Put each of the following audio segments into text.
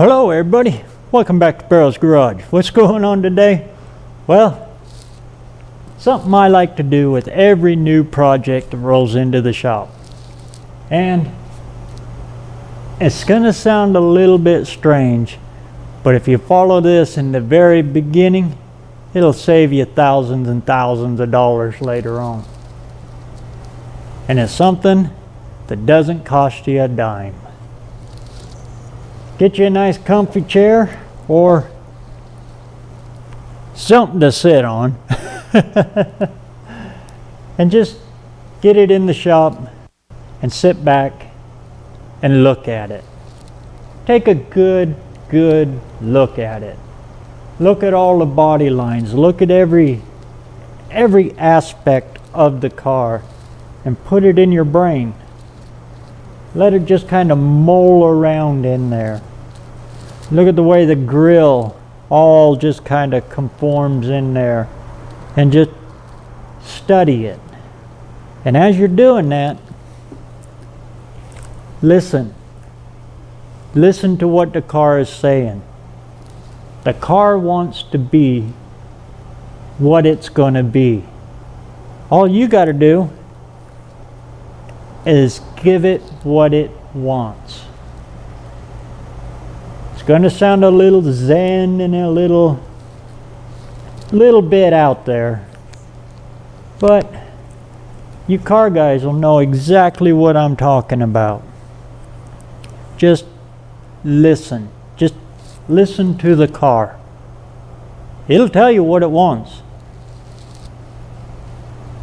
Hello everybody, welcome back to BareRose Garage. What's going on today? Well, something I like to do with every new project that rolls into the shop. And it's gonna sound a little bit strange, but if you follow this in the very beginning, it'll save you thousands and thousands of dollars later on. And it's something that doesn't cost you a dime. Get you a nice comfy chair or something to sit on and just get it in the shop and sit back and look at it. Take a good look at it. Look at all the body lines. Look at every aspect of the car and put it in your brain. Let it just kind of mull around in there. Look at the way the grill all just kind of conforms in there, and just study it. And as you're doing that, listen to what the car is saying. The car wants to be what it's going to be. All you got to do is give it what it wants. It's going to sound a little zen and a little bit out there, but you car guys will know exactly what I'm talking about. Just listen to the car. It'll tell you what it wants.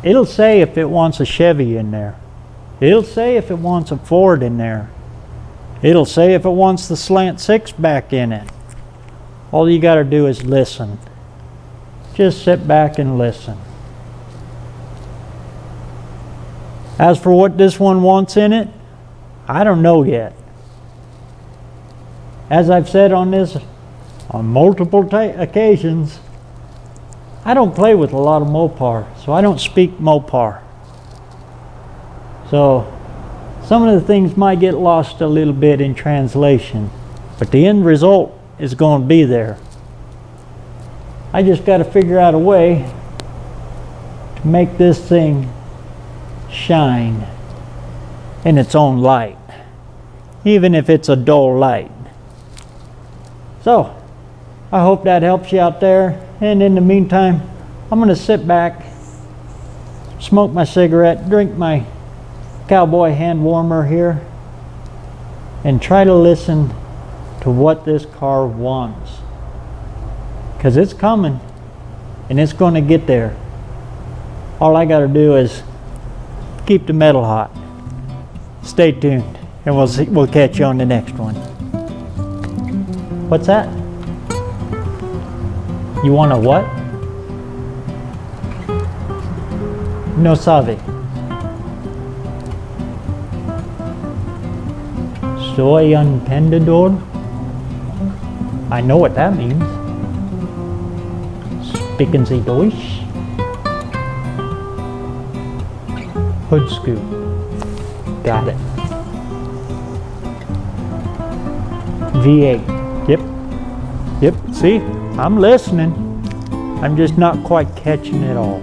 It'll say if it wants a Chevy in there. It'll say if it wants a Ford in there. It'll say if it wants the slant six back in it. All you got to do is listen. Just sit back and listen. As for what this one wants in it, I don't know yet. As I've said on multiple occasions, I don't play with a lot of Mopar, so I don't speak Mopar. So some of the things might get lost a little bit in translation, but the end result is going to be there. I just got to figure out a way to make this thing shine in its own light, even if it's a dull light. So I hope that helps you out there, and in the meantime I'm going to sit back, smoke my cigarette, drink my cowboy hand warmer here, and try to listen to what this car wants, because it's coming and it's going to get there. All I got to do is keep the metal hot. Stay tuned and we'll catch you on the next one. What's that? You want a what? No sabe. Soy entendedor? I know what that means. Speaking Sie Deutsch? Hood scoop. Got it. V8. Yep. See? I'm listening. I'm just not quite catching it all.